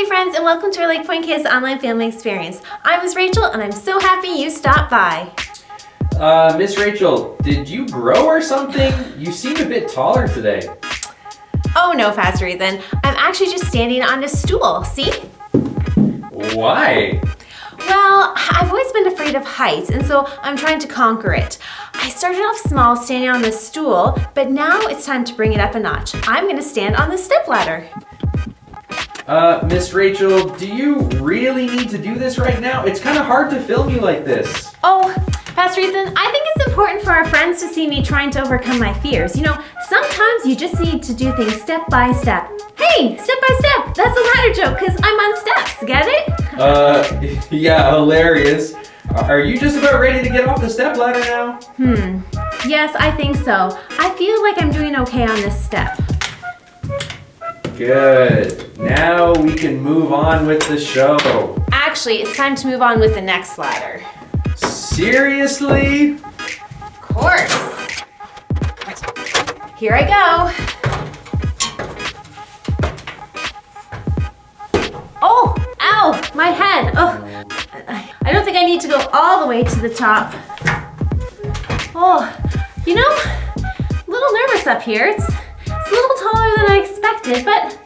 Hey friends, and welcome to our LakePoint Kids online family experience. I'm Miss Rachel, and I'm so happy you stopped by. Miss Rachel, did you grow or something? You seem a bit taller today. Oh no, Pastor Ethan. I'm actually just standing on a stool, see? Why? Well, I've always been afraid of heights, and so I'm trying to conquer it. I started off small standing on this stool, but now it's time to bring it up a notch. I'm gonna stand on the stepladder. Miss Rachel, do you really need to do this right now? It's kind of hard to film you like this. Oh, Pastor Ethan, I think it's important for our friends to see me trying to overcome my fears. You know, sometimes you just need to do things step by step. Hey, step by step, that's a ladder joke because I'm on steps, get it? Yeah, hilarious. Are you just about ready to get off the stepladder now? Yes, I think so. I feel like I'm doing okay on this step. Good. Now we can move on with the show. Actually, it's time to move on with the next ladder. Seriously? Of course. Here I go. Oh, ow, my head. Oh, I don't think I need to go all the way to the top. Oh, you know, a little nervous up here. It's a little taller than I expected, but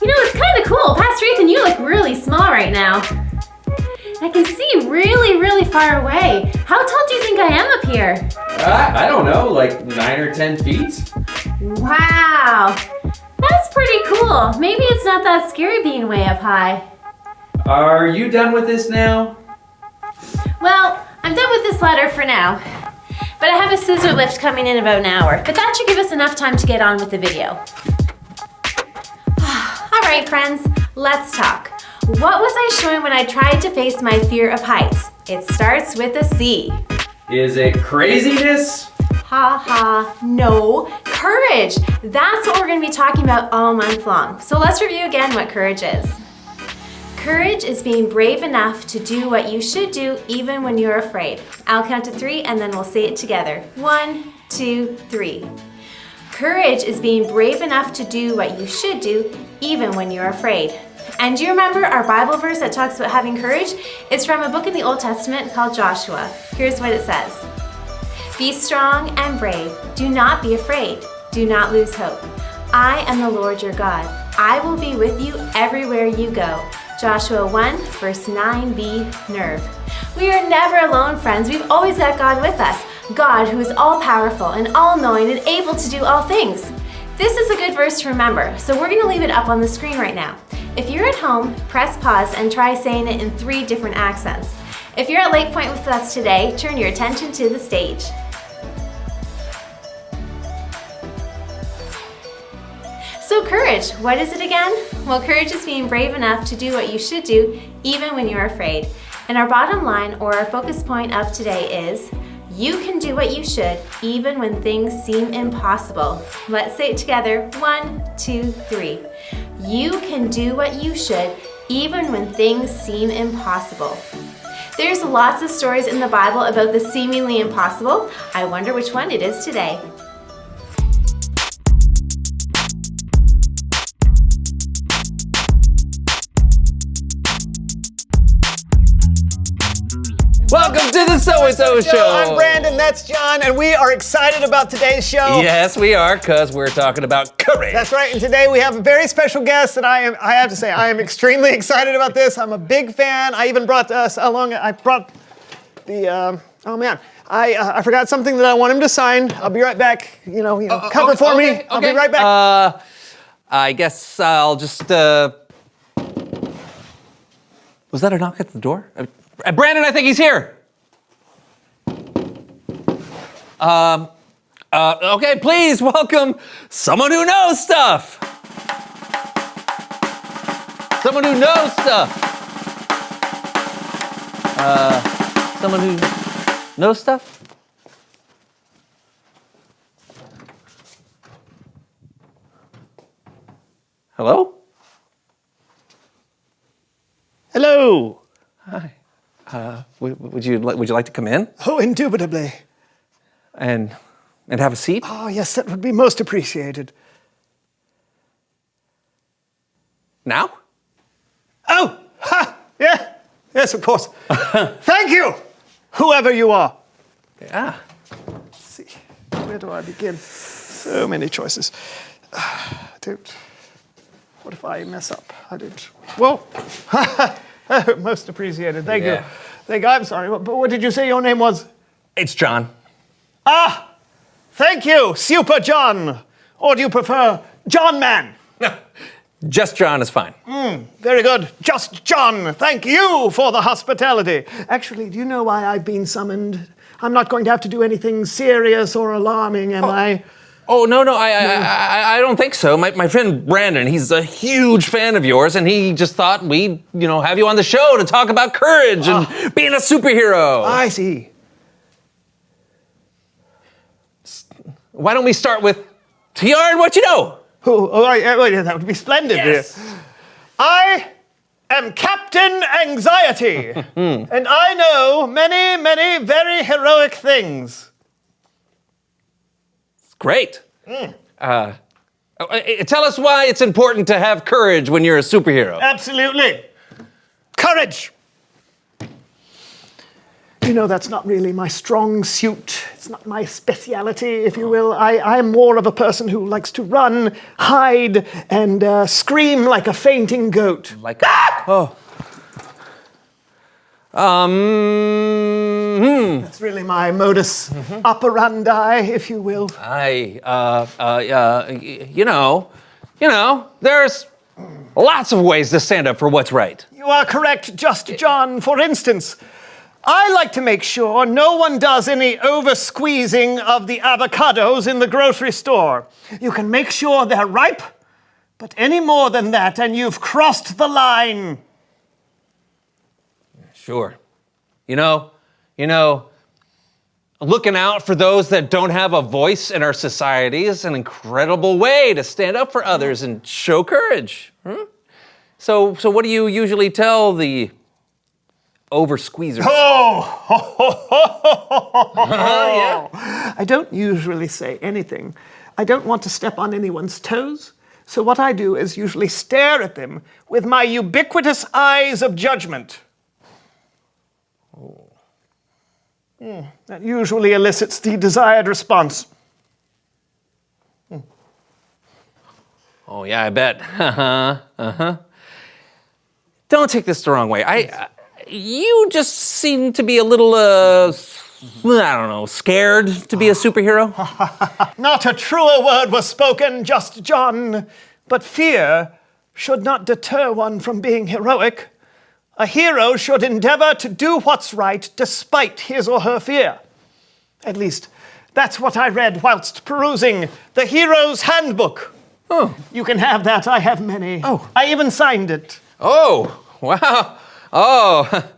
you know, it's kind of cool. Pastor Ethan, you look really small right now. I can see really, really far away. How tall do you think I am up here? I don't know, like 9 or 10 feet? Wow, that's pretty cool. Maybe it's not that scary being way up high. Are you done with this now? Well, I'm done with this ladder for now. But I have a scissor lift coming in about an hour. But that should give us enough time to get on with the video. All right, friends, let's talk. What was I showing when I tried to face my fear of heights? It starts with a C. Is it craziness? Ha ha, no, courage. That's what we're gonna be talking about all month long. So let's review again what courage is. Courage is being brave enough to do what you should do even when you're afraid. I'll count to 3 and then we'll say it together. 1, 2, 3. Courage is being brave enough to do what you should do even when you're afraid. And do you remember our Bible verse that talks about having courage? It's from a book in the Old Testament called Joshua. Here's what it says. Be strong and brave. Do not be afraid. Do not lose hope. I am the Lord your God. I will be with you everywhere you go. Joshua 1, verse 9b, Nerve. We are never alone, friends. We've always got God with us. God who is all-powerful and all-knowing and able to do all things. This is a good verse to remember, so we're going to leave it up on the screen right now. If you're at home, press pause and try saying it in 3 different accents. If you're at LakePoint with us today, turn your attention to the stage. So courage, what is it again? Well, courage is being brave enough to do what you should do even when you're afraid. And our bottom line or our focus point of today is, you can do what you should even when things seem impossible. Let's say it together. 1, 2, 3. You can do what you should even when things seem impossible. There's lots of stories in the Bible about the seemingly impossible. I wonder which one it is today. Welcome to the So-and-So Show. I'm Brandon, that's John, and we are excited about today's show. Yes, we are, because we're talking about courage. That's right, and today we have a very special guest, and I have to say, I am extremely excited about this. I'm a big fan. I even brought along, I brought the, oh man, I forgot something that I want him to sign. I'll be right back, cover okay, for me. okay, I'll be right back. I guess I'll just, was that a knock at the door? Brandon, I think he's here. Okay, please welcome someone who knows stuff. Someone who knows stuff. Someone who knows stuff? Hello? Hello. Hi. Would you like to come in Oh, indubitably. and have a seat? Oh, yes, that would be most appreciated. Now? Yeah, yes, of course. Thank you, whoever you are. Yeah. Let's see, where do I begin? So many choices. What if I mess up? I don't. Whoa. Most appreciated. Thank you. Thank you. I'm sorry. But what did you say your name was? It's John. Ah, thank you, Super John. Or do you prefer John Man? Just John is fine. Very good. Just John. Thank you for the hospitality. Actually, do you know why I've been summoned? I'm not going to have to do anything serious or alarming, am I? Oh, no, I don't think so. My friend Brandon, he's a huge fan of yours, and he just thought we'd, have you on the show to talk about courage and being a superhero. I see. Why don't we start with TR and what you know? That would be splendid. Yes. I am Captain Anxiety, and I know many, many very heroic things. Great. Tell us why it's important to have courage when you're a superhero. Absolutely. Courage. You know, that's not really my strong suit. It's not my speciality, if you will. I am more of a person who likes to run, hide, and scream like a fainting goat. Like, oh. That's really my modus operandi, if you will. There's lots of ways to stand up for what's right. You are correct, Just John. For instance, I like to make sure no one does any over-squeezing of the avocados in the grocery store. You can make sure they're ripe, but any more than that and you've crossed the line. Sure. Looking out for those that don't have a voice in our society is an incredible way to stand up for others and show courage. So what do you usually tell the over-squeezers? Yeah. I don't usually say anything. I don't want to step on anyone's toes. So what I do is usually stare at them with my ubiquitous eyes of judgment. That usually elicits the desired response. Oh, yeah, I bet. Don't take this the wrong way. You just seem to be a little, scared to be a superhero. Not a truer word was spoken, Just John. But fear should not deter one from being heroic. A hero should endeavor to do what's right despite his or her fear. At least, that's what I read whilst perusing the Hero's Handbook. Oh. You can have that. I have many. Oh. I even signed it. Oh, wow. Oh,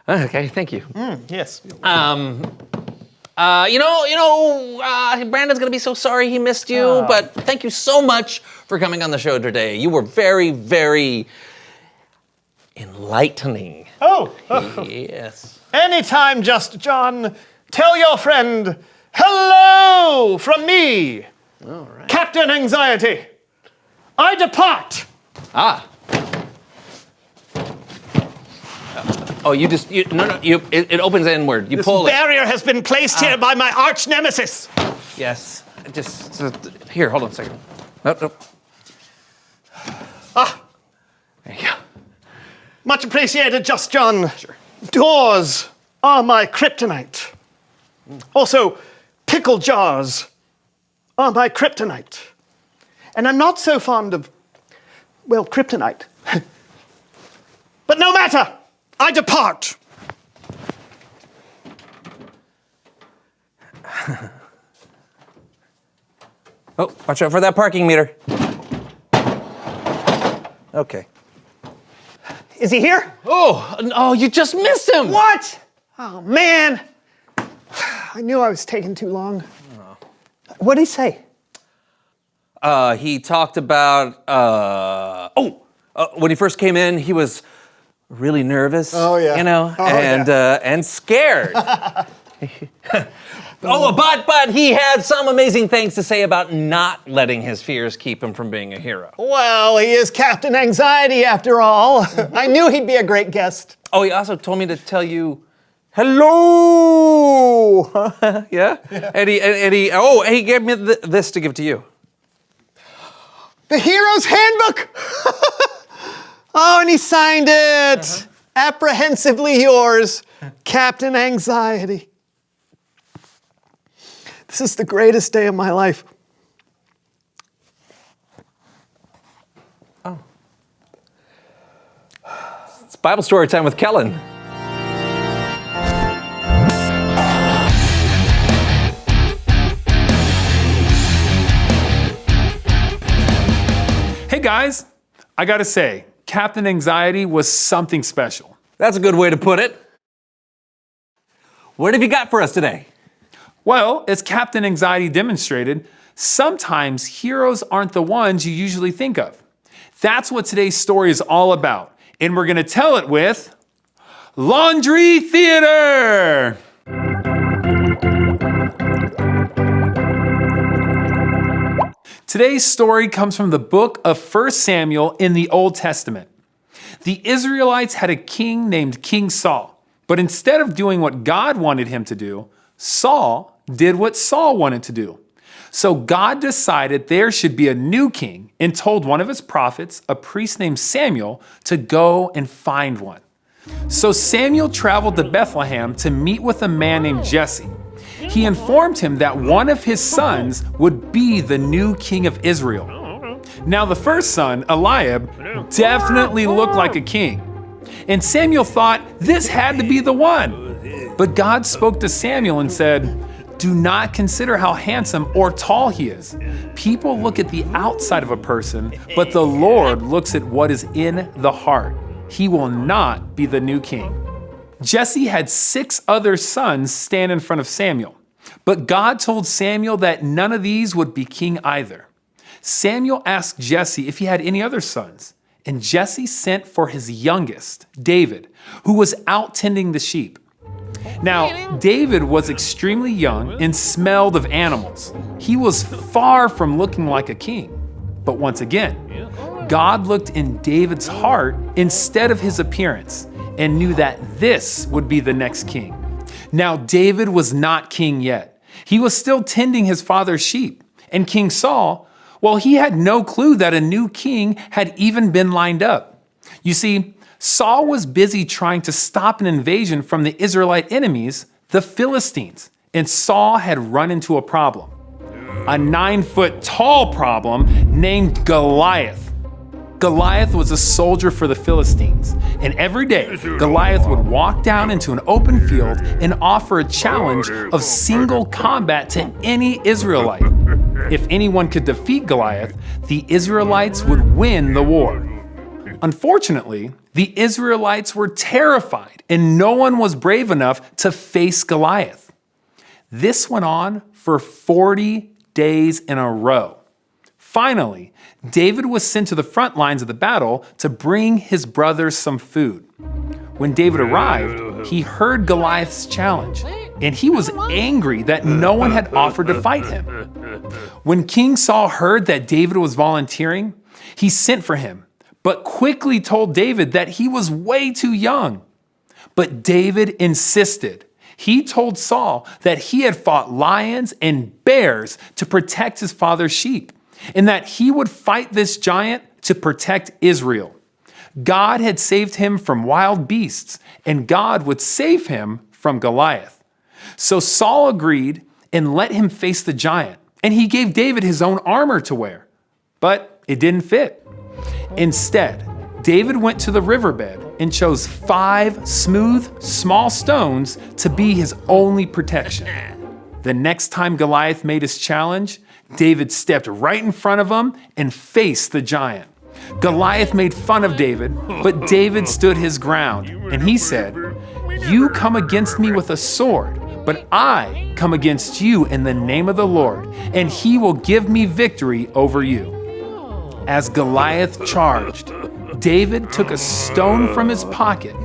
okay, thank you. Yes. Brandon's gonna be so sorry he missed you, but thank you so much for coming on the show today. You were very, very enlightening. Oh. Yes. Anytime, Just John. Tell your friend, hello from me, All right. Captain Anxiety. I depart. Oh, it opens inward. You This pull it. barrier has been placed here by my arch nemesis. Yes. Here, hold on a second. Nope. There you go. Much appreciated, Just John. Sure. Doors are my kryptonite. Also, pickle jars are my kryptonite. And I'm not so fond of, kryptonite. But no matter, I depart. Oh, watch out for that parking meter. Okay. Is he here? Oh, you just missed him. What? Oh, man. I knew I was taking too long. What did he say? He talked about, when he first came in, he was really nervous. Oh, yeah. And scared. Oh, but he had some amazing things to say about not letting his fears keep him from being a hero. Well, he is Captain Anxiety after all. I knew he'd be a great guest. Oh, he also told me to tell you hello. Yeah? And he gave me this to give to you. The Hero's Handbook. Oh, and he signed it. Apprehensively yours, Captain Anxiety. This is the greatest day of my life. Oh. It's Bible story time with Kellen. Hey guys, I gotta say, Captain Anxiety was something special. That's a good way to put it. What have you got for us today? Well, as Captain Anxiety demonstrated, sometimes heroes aren't the ones you usually think of. That's what today's story is all about, and we're gonna tell it with Laundry Theater! Today's story comes from the book of 1 Samuel in the Old Testament. The Israelites had a king named King Saul, but instead of doing what God wanted him to do, Saul did what Saul wanted to do. So God decided there should be a new king and told one of his prophets, a priest named Samuel, to go and find one. So Samuel traveled to Bethlehem to meet with a man named Jesse. He informed him that one of his sons would be the new king of Israel. Now the first son, Eliab, definitely looked like a king. And Samuel thought this had to be the one. But God spoke to Samuel and said, "Do not consider how handsome or tall he is. People look at the outside of a person, but the Lord looks at what is in the heart. He will not be the new king." Jesse had 6 other sons stand in front of Samuel, but God told Samuel that none of these would be king either. Samuel asked Jesse if he had any other sons, and Jesse sent for his youngest, David, who was out tending the sheep. Now, David was extremely young and smelled of animals. He was far from looking like a king. But once again, God looked in David's heart instead of his appearance and knew that this would be the next king. Now, David was not king yet. He was still tending his father's sheep. And King Saul, well, he had no clue that a new king had even been lined up. You see, Saul was busy trying to stop an invasion from the Israelite enemies, the Philistines, and Saul had run into a problem. A 9-foot tall problem named Goliath. Goliath was a soldier for the Philistines, and every day Goliath would walk down into an open field and offer a challenge of single combat to any Israelite. If anyone could defeat Goliath, the Israelites would win the war. Unfortunately, the Israelites were terrified, and no one was brave enough to face Goliath. This went on for 40 days in a row. Finally, David was sent to the front lines of the battle to bring his brothers some food. When David arrived, he heard Goliath's challenge, and he was angry that no one had offered to fight him. When King Saul heard that David was volunteering, he sent for him, but quickly told David that he was way too young. But David insisted. He told Saul that he had fought lions and bears to protect his father's sheep, and that he would fight this giant to protect Israel. God had saved him from wild beasts, and God would save him from Goliath. So Saul agreed and let him face the giant, and he gave David his own armor to wear. But it didn't fit. Instead, David went to the riverbed and chose 5 smooth, small stones to be his only protection. The next time Goliath made his challenge, David stepped right in front of him and faced the giant. Goliath made fun of David, but David stood his ground, and he said, "You come against me with a sword, but I come against you in the name of the Lord, and he will give me victory over you." As Goliath charged, David took a stone from his pocket,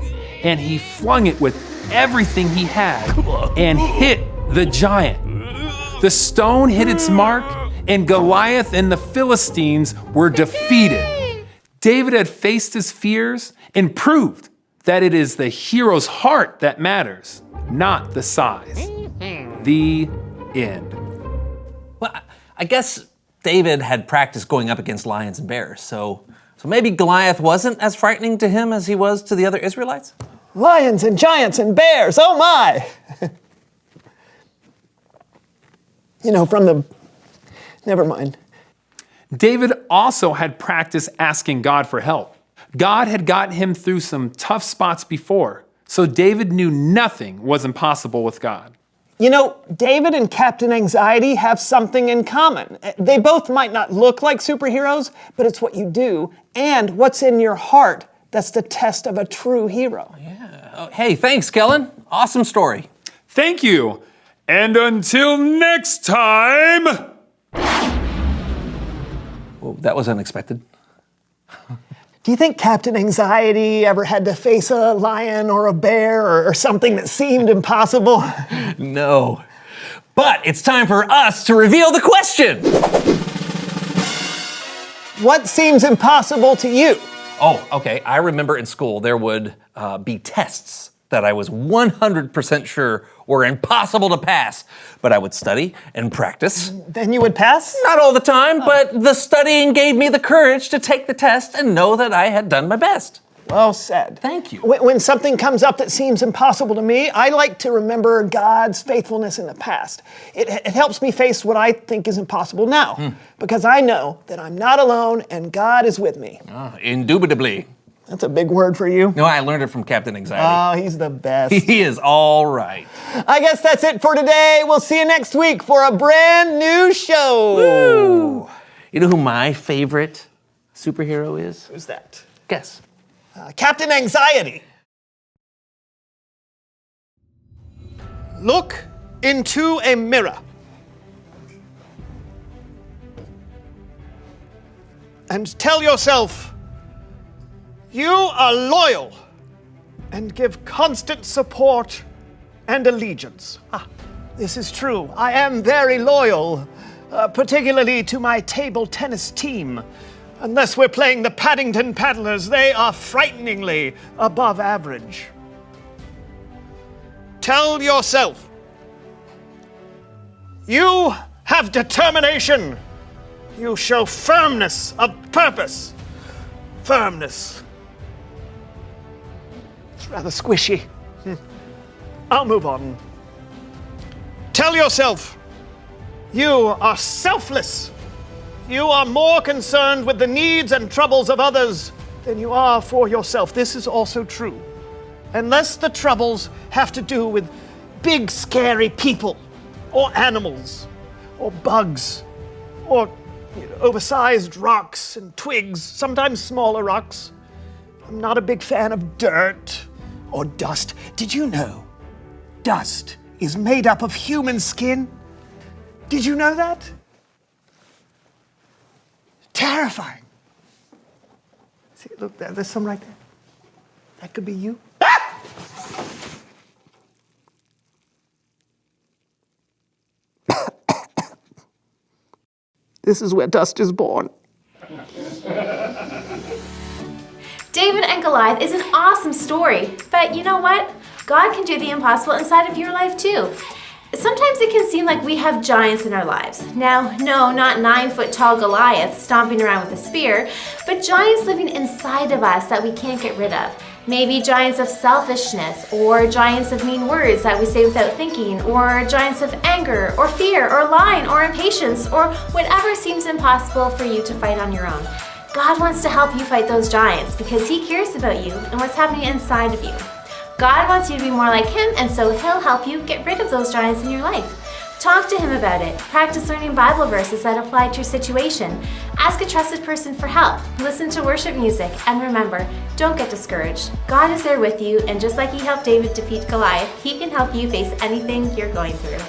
and he flung it with everything he had and hit the giant. The stone hit its mark, and Goliath and the Philistines were defeated. David had faced his fears and proved that it is the hero's heart that matters, not the size. The end. Well, I guess David had practiced going up against lions and bears, so maybe Goliath wasn't as frightening to him as he was to the other Israelites? Lions and giants and bears, oh my! Never mind. David also had practiced asking God for help. God had gotten him through some tough spots before, so David knew nothing was impossible with God. David and Captain Anxiety have something in common. They both might not look like superheroes, but it's what you do and what's in your heart that's the test of a true hero. Yeah. Oh, hey, thanks, Kellen. Awesome story. Thank you. And until next time. Well, that was unexpected. Do you think Captain Anxiety ever had to face a lion or a bear or something that seemed impossible? No. But it's time for us to reveal the question. What seems impossible to you? Oh, okay. I remember in school there would be tests that I was 100% sure were impossible to pass, but I would study and practice. Then you would pass? Not all the time, but the studying gave me the courage to take the test and know that I had done my best. Well said. Thank you. When something comes up that seems impossible to me, I like to remember God's faithfulness in the past. It helps me face what I think is impossible now, because I know that I'm not alone and God is with me. Indubitably. That's a big word for you. No, I learned it from Captain Anxiety. Oh, he's the best. He is all right. I guess that's it for today. We'll see you next week for a brand new show. Woo! You know who my favorite superhero is? Who's that? Guess. Captain Anxiety. Look into a mirror and tell yourself you are loyal and give constant support and allegiance. This is true. I am very loyal, particularly to my table tennis team. Unless we're playing the Paddington Paddlers, they are frighteningly above average. Tell yourself, you have determination. You show firmness of purpose. Firmness. It's rather squishy. I'll move on. Tell yourself, you are selfless. You are more concerned with the needs and troubles of others than you are for yourself. This is also true. Unless the troubles have to do with big, scary people, or animals, or bugs, or oversized rocks and twigs, sometimes smaller rocks. I'm not a big fan of dirt or dust. Did you know dust is made up of human skin? Did you know that? Terrifying. See, look, there's some right there. That could be you. Ah! This is where dust is born. David and Goliath is an awesome story, but you know what? God can do the impossible inside of your life too. Sometimes it can seem like we have giants in our lives. Now, no, not 9-foot-tall Goliaths stomping around with a spear, but giants living inside of us that we can't get rid of. Maybe giants of selfishness, or giants of mean words that we say without thinking, or giants of anger, or fear, or lying, or impatience, or whatever seems impossible for you to fight on your own. God wants to help you fight those giants because He cares about you and what's happening inside of you. God wants you to be more like Him, and so He'll help you get rid of those giants in your life. Talk to Him about it. Practice learning Bible verses that apply to your situation. Ask a trusted person for help. Listen to worship music. And remember, don't get discouraged. God is there with you, and just like He helped David defeat Goliath, He can help you face anything you're going through.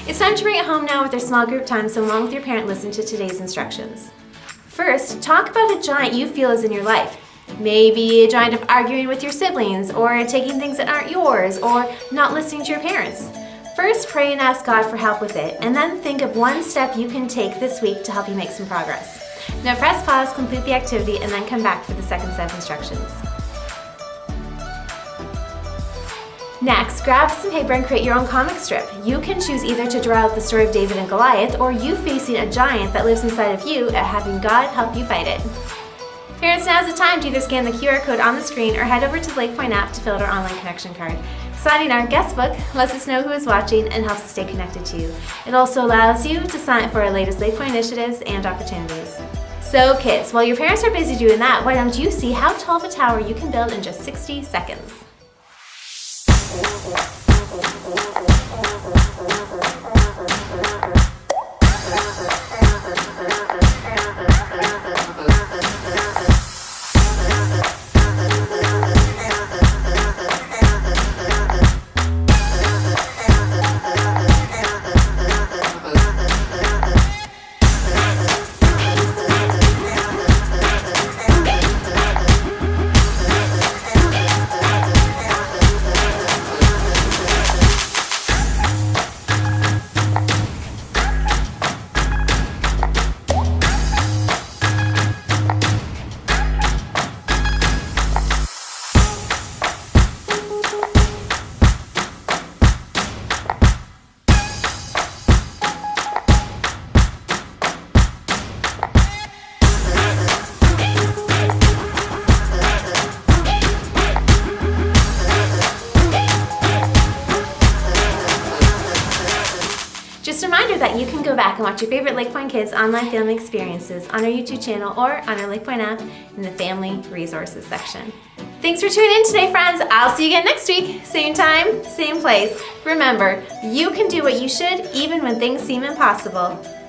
It's time to bring it home now with our small group time, so along with your parent, listen to today's instructions. First, talk about a giant you feel is in your life. Maybe a giant of arguing with your siblings, or taking things that aren't yours, or not listening to your parents. First, pray and ask God for help with it, and then think of one step you can take this week to help you make some progress. Now press pause, complete the activity, and then come back for the second set of instructions. Next, grab some paper and create your own comic strip. You can choose either to draw out the story of David and Goliath, or you facing a giant that lives inside of you and having God help you fight it. Parents, now's the time to either scan the QR code on the screen or head over to the LakePoint app to fill out our online connection card. Signing our guest book lets us know who is watching and helps us stay connected to you. It also allows you to sign up for our latest LakePoint initiatives and opportunities. So kids, while your parents are busy doing that, why don't you see how tall of a tower you can build in just 60 seconds? Just a reminder that you can go back and watch your favorite LakePoint Kids online family experiences on our YouTube channel or on our LakePoint app in the Family Resources section. Thanks for tuning in today, friends. I'll see you again next week. Same time, same place. Remember, you can do what you should even when things seem impossible.